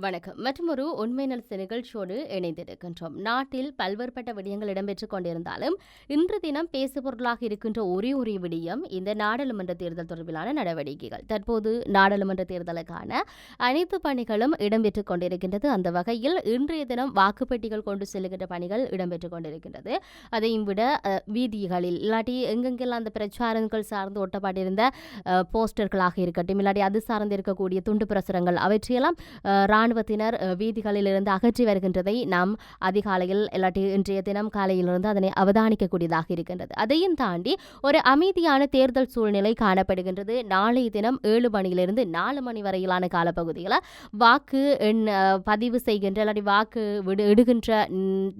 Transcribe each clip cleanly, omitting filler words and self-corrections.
வணக்கம். மற்றொரு உண்மை நலத்த நிகழ்ச்சியோடு இணைந்திருக்கின்றோம். நாட்டில் பல்வேறுபட்ட விடயங்கள் இடம்பெற்றுக் கொண்டிருந்தாலும் இன்று தினம் பேசுபொருளாக இருக்கின்ற ஒரே ஒரு விடயம் இந்த நாடாளுமன்ற தேர்தல் தொடர்பிலான நடவடிக்கைகள். தற்போது நாடாளுமன்ற தேர்தலுக்கான அனைத்து பணிகளும் இடம்பெற்றுக் கொண்டிருக்கின்றது. அந்த வகையில் இன்றைய தினம் வாக்குப்பெட்டிகள் கொண்டு செல்லுகின்ற பணிகள் இடம்பெற்றுக் கொண்டிருக்கின்றது. அதையும் விட வீதிகளில் இல்லாட்டி எங்கெங்கெல்லாம் அந்த பிரச்சாரங்கள் சார்ந்து ஒட்டப்பட்டிருந்த போஸ்டர்களாக இருக்கட்டும், இல்லாட்டி அது சார்ந்து இருக்கக்கூடிய துண்டு பிரசுரங்கள் அவற்றையெல்லாம் இராணுவத்தினர் வீதிகளில் இருந்து அகற்றி வருகின்றதை நாம் அதிகாலையில் இல்லாட்டி இன்றைய தினம் காலையிலிருந்து அதனை அவதானிக்கக்கூடியதாக இருக்கின்றது. அதையும் தாண்டி ஒரு அமைதியான தேர்தல் சூழ்நிலை காணப்படுகின்றது. நாளைய தினம் 7 மணியிலிருந்து 4 மணி வரையிலான காலப்பகுதியில் வாக்கு பதிவு செய்கின்ற இல்லாட்டி வாக்கு இடுகின்ற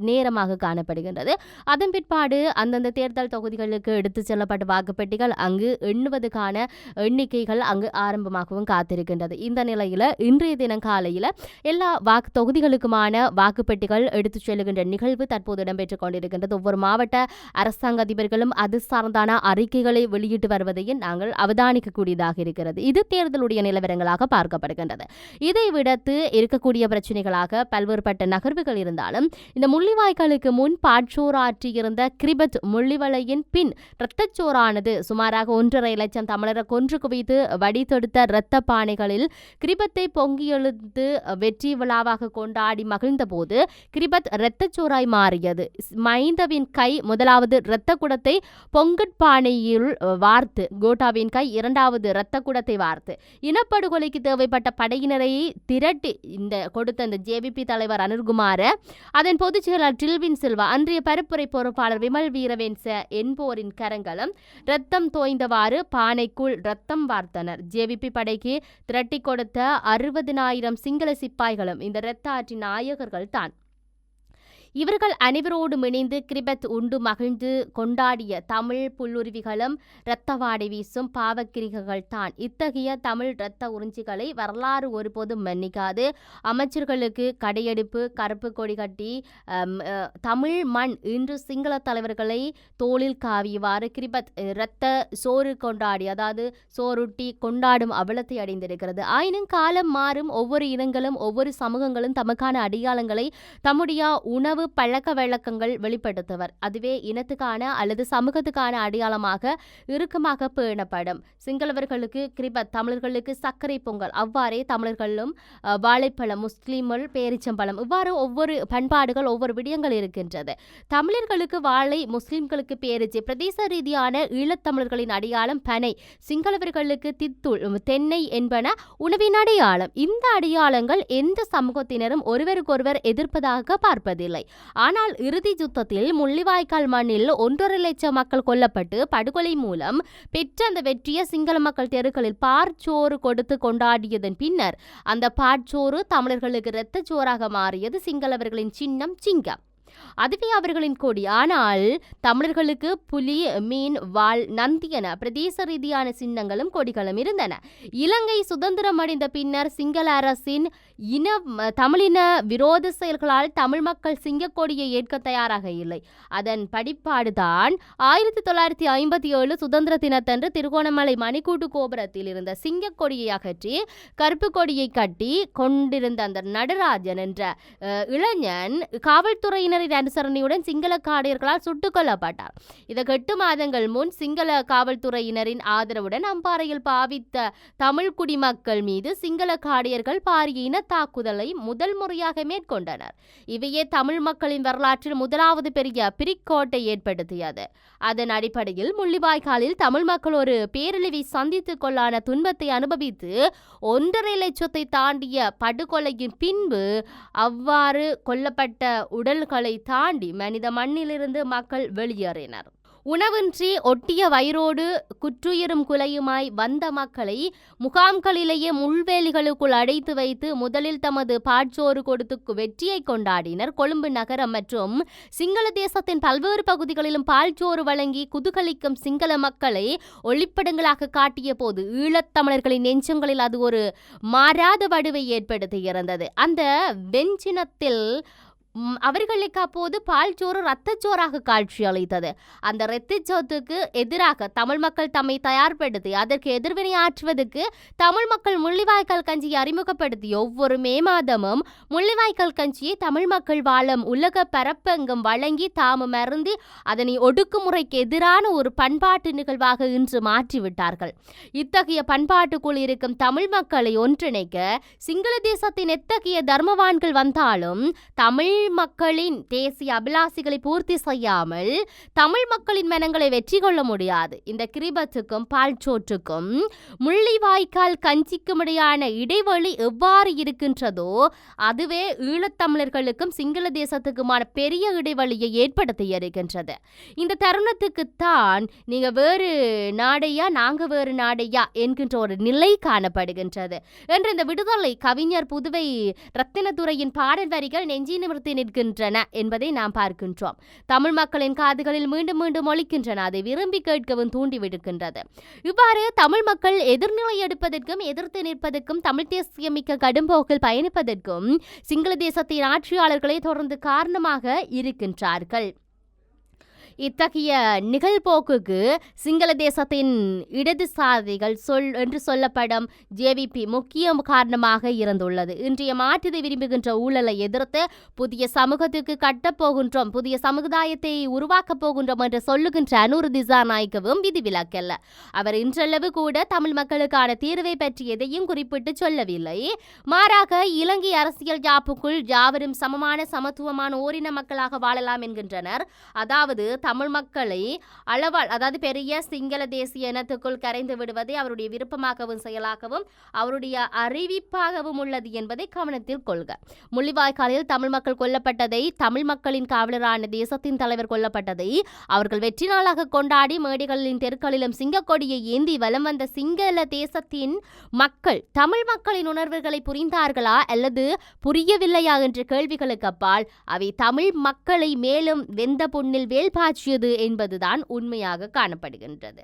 நேரமாக காணப்படுகின்றது. அதன் பிற்பாடு அந்தந்த தேர்தல் தொகுதிகளுக்கு எடுத்துச் செல்லப்பட்ட வாக்குப்பெட்டிகள் அங்கு எண்ணுவதற்கான எண்ணிக்கைகள் அங்கு ஆரம்பமாகவும் காத்திருக்கின்றது. இந்த நிலையில் இன்றைய தினம் காலையில் எல்லா வாக்கு தொகுதிகளுக்குமான வாக்குப்பெட்டிகள் எடுத்துச் செல்லுகின்ற நிகழ்வு தற்போது இடம்பெற்றுக் கொண்டிருக்கின்றது. ஒவ்வொரு மாவட்ட அரசாங்க அதிபர்களும் அது சார்ந்தான அறிக்கைகளை வெளியிட்டு வருவதையும் நாங்கள் அவதானிக்கக்கூடியதாக இருக்கிறது. இது தேர்தலுடைய நிலவரங்களாக பார்க்கப்படுகின்றது. இதை விடுத்து இருக்கக்கூடிய பிரச்சனைகளாக பல்வேறுபட்ட நகர்வுகள் இருந்தாலும் இந்த முள்ளிவாய்க்காலுக்கு முன் பாட்சோராற்றியிருந்த கிரிபத் முள்ளிவளையின் பின் இரத்தச்சோரானது சுமாராக 1.5 லட்சம் தமிழரை கொன்று குவித்து வடித்தெடுத்த இரத்த பானைகளில் கிரிபத்தை பொங்கியெழுந்து வெற்றி விழாவாக கொண்டாடி மகிழ்ந்த போது கிரிபத் இரத்தச்சோராய் மாறியது. மைந்தவின் கை முதலாவது இரத்த குடத்தை பொங்கட்பானையில் வார்த்து, கோட்டாவின் கை 2வது இரத்த குடத்தை வார்த்து இனப்படுகொலைக்கு தேவைப்பட்ட படையினரை திரட்டி கொடுத்த இந்த ஜேவிபி தலைவர் அனுர்குமார, அதன் பொதுச் செயலாளர் டில்வின் சில்வா, அன்றைய பரப்புரை பொறுப்பாளர் விமல் வீரவேன்ச என்போரின் கரங்களும் இரத்தம் தோய்ந்தவாறு பானைக்குள் இரத்தம் வார்த்தனர். ஜேவிபி படைக்கு திரட்டி கொடுத்த 60,000 சிங்கள சிப்பாய்களும் இந்த இரத்த ஆற்றின் நாயகர்கள் தான். இவர்கள் அனைவரோடும் இணைந்து கிரிபத் உண்டு மகிழ்ந்து கொண்டாடிய தமிழ் புல்லுருவிகளும் இரத்தவாடை வீசும் பாவக்கிரிகைகள் தான். இத்தகைய தமிழ் இரத்த உறிஞ்சிகளை வரலாறு ஒருபோதும் மன்னிக்காது. அமைச்சர்களுக்கு கடையெடுப்பு, கருப்பு கொடி கட்டி தமிழ் மண் இன்று சிங்கள தலைவர்களை தோளில் காவியவாறு கிரிபத் இரத்த சோறு கொண்டாடி, அதாவது சோறுட்டி கொண்டாடும் அவலத்தை அடைந்திருக்கிறது. ஆயினும் காலம் மாறும். ஒவ்வொரு இனங்களும் ஒவ்வொரு சமூகங்களும் தமக்கான அடையாளங்களை தம்முடைய உணவு பழக்க வழக்கங்கள் வெளிப்படுத்துவர். அதுவே இனத்துக்கான அல்லது சமூகத்துக்கான அடையாளமாக இறுக்கமாக பேணப்படும். சிங்களவர்களுக்கு கிரிபத், தமிழர்களுக்கு சர்க்கரை பொங்கல், அவ்வாறே தமிழர்களும் வாழைப்பழம், முஸ்லிம்கள் பேரிச்சம்பழம், இவ்வாறு ஒவ்வொரு பண்பாடுகள் ஒவ்வொரு விடயங்கள் இருக்கின்றது. தமிழர்களுக்கு வாழை, முஸ்லிம்களுக்கு பேரிச்சை, பிரதேச ரீதியான ஈழத்தமிழர்களின் அடையாளம் பனை, சிங்களவர்களுக்கு தித்துள், தென்னை என்பன உணவின் அடையாளம். இந்த அடையாளங்கள் எந்த சமூகத்தினரும் ஒருவருக்கொருவர் எதிர்ப்பதாக பார்ப்பதில்லை. ஆனால் இறுதி யுத்தத்தில் முள்ளிவாய்க்கால் மண்ணில் 1.5 லட்சம் மக்கள் கொல்லப்பட்டு படுகொலை மூலம் பெற்ற அந்த வெற்றியை சிங்கள மக்கள் தெருக்களில் பார்ச்சோறு கொடுத்து கொண்டாடியதன் பின்னர் அந்த பார்ச்சோறு தமிழர்களுக்கு இரத்தச்சோறாக மாறியது. சிங்களவர்களின் சின்னம் சிங்கம், அதுவே அவர்களின் கொடி. ஆனால் தமிழர்களுக்கு புலி, மீன், வாள், நந்தி என பிரதேச ரீதியான சின்னங்களும் கொடிகளும் இருந்தன. இலங்கை சுதந்திரம் அடைந்த பின்னர் சிங்கள அரசின் தமிழின விரோத செயல்களால் தமிழ் மக்கள் சிங்கக்கொடியை ஏற்க தயாராக இல்லை. அதன் படிப்பாடுதான் 1957 சுதந்திர தினத்தன்று திருகோணமலை மணிக்கூட்டு கோபுரத்தில் இருந்த சிங்கக்கொடியை அகற்றி கருப்பு கொடியை கட்டி கொண்டிருந்த அந்த நடராஜன் என்ற இளைஞன் காவல்துறையினரின் அனுசரணையுடன் சிங்கள காடையர்களால் சுட்டுக் கொல்லப்பட்டார். இதற்கு 8 மாதங்கள் முன் சிங்கள காவல்துறையினரின் ஆதரவுடன் அம்பாறையில் பாவித்த தமிழ் குடிமக்கள் மீது சிங்கள காடையர்கள் பாரிய இன தாக்குதலை முதல் முறையாக மேற்கொண்டனர். இவையே தமிழ் மக்களின் வரலாற்றில் முதலாவது பெரிய பிரிக்கோட்டை ஏற்படுத்தியது. அதன் அடிப்படையில் முள்ளிவாய்க்காலில் தமிழ் மக்கள் ஒரு பேரழிவை சந்தித்துக் கொள்ளான துன்பத்தை அனுபவித்து 1.5 லட்சத்தை தாண்டிய படுகொலையின் பின்பு அவ்வாறு கொல்லப்பட்ட உடல்களை தாண்டி மனித மண்ணிலிருந்து மக்கள் வெளியேறினர். உணவின்றி ஒட்டிய வயிறோடு குற்றுயிரும் குலையுமாய் வந்த மக்களை முகாம்களிலேயே முள்வேலிகளுக்குள் அடைத்து வைத்து முதலில் தமது பாட்சோறு கொடுத்து வெற்றியை கொண்டாடினர். கொழும்பு நகரம் மற்றும் சிங்கள தேசத்தின் பல்வேறு பகுதிகளிலும் பால்சோறு வழங்கி குதூகலிக்கும் சிங்கள மக்களை ஒளிப்படங்களாக காட்டிய போது ஈழத்தமிழர்களின் நெஞ்சங்களில் அது ஒரு மாறாத வடுவை ஏற்படுத்தி இருந்தது. அந்த வெஞ்சினத்தில் அவர்களுக்கு அப்போது பால் சோறு இரத்தச்சோறாக காட்சியளித்தது. அந்த இரத்தச்சோத்துக்கு எதிராக தமிழ் மக்கள் தம்மை தயார்படுத்தி அதற்கு எதிர்வினை ஆற்றுவதற்கு தமிழ் மக்கள் முள்ளிவாய்க்கால் கஞ்சியை அறிமுகப்படுத்தி ஒவ்வொரு மே மாதமும் முள்ளிவாய்க்கால் கஞ்சியை தமிழ் மக்கள் வாழும் உலக பரப்பெங்கும் வழங்கி தாமும் அருந்தி அதனை ஒடுக்குமுறைக்கு எதிரான ஒரு பண்பாட்டு நிகழ்வாக இன்று மாற்றிவிட்டார்கள். இத்தகைய பண்பாட்டுக்குள் இருக்கும் தமிழ் மக்களை ஒன்றிணைக்க சிங்கள தேசத்தின் எத்தகைய தர்மவான்கள் வந்தாலும் தமிழ் மக்களின் தேசிய அபிலாசிகளை பூர்த்தி செய்யாமல் தமிழ் மக்களின் மனங்களை வெற்றி கொள்ள முடியாது. இந்த கிரிபத்துக்கும் பால் சோற்றுக்கும் முள்ளிவாய்க்கால் கஞ்சிக்கும் இடையான இடைவெளி எவ்வாறு இருக்கின்றதோ அதுவே ஈழத்தமிழர்களுக்கும் சிங்கள தேசத்துக்குமான பெரிய இடைவெளியை ஏற்படுத்தி இருக்கின்றது. இந்த தருணத்துக்குத்தான் நீங்க வேறு நாடையா நாங்க வேறு நாடையா என்கின்ற ஒரு நிலை காணப்படுகின்றது என்று இந்த விடுதலை கவிஞர் புதுவை ரத்தினதுரையின் பாடல் வரிகள் நெஞ்சி நிமிர்த்தி நிற்கின்றன என்பதை நாம் பார்க்கின்றோம். தமிழ் மக்களின் காதுகளில் மீண்டும் மீண்டும் ஒலிக்கின்றன. அதை விரும்பி கேட்கவும் தூண்டிவிடுகின்றது. இவ்வாறு தமிழ் மக்கள் எதிர்நிலை எடுப்பதற்கும் எதிர்த்து நிற்பதற்கும் தமிழ் தேசியமிக்க கடும்போக்கில் பயணிப்பதற்கும் சிங்கள தேசத்தின் ஆட்சியாளர்களை தொடர்ந்து காரணமாக இருக்கின்றார்கள். இத்தகைய நிகழ்போக்குக்கு சிங்கள தேசத்தின் இடதுசாரிகள் என்று சொல்லப்படும் ஜேவிபி முக்கிய காரணமாக இருந்துள்ளது. இன்றைய மாற்றத்தை விரும்புகின்ற ஊழலை எதிர்த்து புதிய சமூகத்துக்கு கட்டப்போகின்றோம், புதிய சமுதாயத்தை உருவாக்கப் போகின்றோம் என்று சொல்லுகின்ற அனுரு திசாநாயக்கவும் விதிவிலக்கல்ல. அவர் இன்றளவு கூட தமிழ் மக்களுக்கான தீர்வை பற்றி எதையும் குறிப்பிட்டு சொல்லவில்லை. மாறாக இலங்கை அரசியல் யாப்புக்குள் யாவரும் சமமான சமத்துவமான ஓரின மக்களாக வாழலாம் என்கின்றனர். அதாவது தமிழ் மக்களை அளவால் அதாவது பெரிய சிங்கள தேசிய இனத்துக்குள் கரைந்து விடுவதை அவருடைய விருப்பமாகவும் செயலாகவும் அவருடைய அறிவிப்பாகவும் உள்ளது என்பதை கவனத்தில் கொள்க. முள்ளிவாய்க்காலில் தமிழ் மக்கள் கொல்லப்பட்டதை, தமிழ் மக்களின் காவலரான தேசத்தின் தலைவர் கொல்லப்பட்டதை அவர்கள் வெற்றி நாளாக கொண்டாடி மேடைகளின் தெருக்களிலும் சிங்கக்கொடியை ஏந்தி வலம் வந்த சிங்கள தேசத்தின் மக்கள் தமிழ் மக்களின் உணர்வுகளை புரிந்தார்களா அல்லது புரியவில்லையா என்ற கேள்விகளுக்கு அப்பால் அவை தமிழ் மக்களை மேலும் வெந்த புண்ணில் வேல்பாய்ச்சியது என்பதுதான் உண்மையாக காணப்படுகின்றது.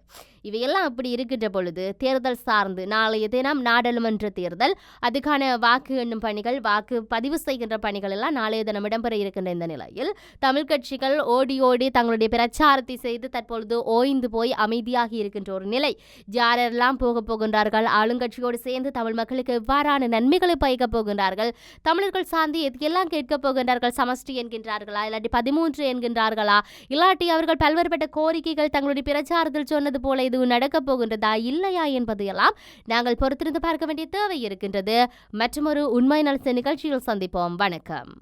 இவையெல்லாம் அப்படி இருக்கின்ற பொழுது தேர்தல் சார்ந்து நாளைய தினம் நாடாளுமன்ற தேர்தல், அதுக்கான வாக்கு எண்ணும் பணிகள், வாக்கு பதிவு செய்கின்ற பணிகள் எல்லாம் நாளைய தினம் இடம்பெற இருக்கின்ற இந்த நிலையில் தமிழ் கட்சிகள் ஓடி ஓடி தங்களுடைய பிரச்சாரத்தை செய்து தற்பொழுது ஓய்ந்து போய் அமைதியாகி இருக்கின்ற ஒரு நிலை. யாரெல்லாம் போகின்றார்கள், ஆளுங்கட்சியோடு சேர்ந்து தமிழ் மக்களுக்கு எவ்வாறான நன்மைகளை பயக்கப் போகின்றார்கள், தமிழர்கள் சார்ந்து எதையெல்லாம் கேட்கப் போகின்றார்கள், சமஷ்டி என்கின்றார்களா இல்லாட்டி 13 என்கின்றார்களா, இல்லாட்டி அவர்கள் பல்வேறுபட்ட கோரிக்கைகள் தங்களுடைய பிரச்சாரத்தில் சொன்னது போல இது நடக்கப் போகின்றதா இல்லையா என்பதையெல்லாம் நாங்கள் பொறுத்திருந்து பார்க்க வேண்டிய தேவை இருக்கின்றது. மற்றொரு உண்மை நலச நிகழ்ச்சியில் சந்திப்போம். வணக்கம்.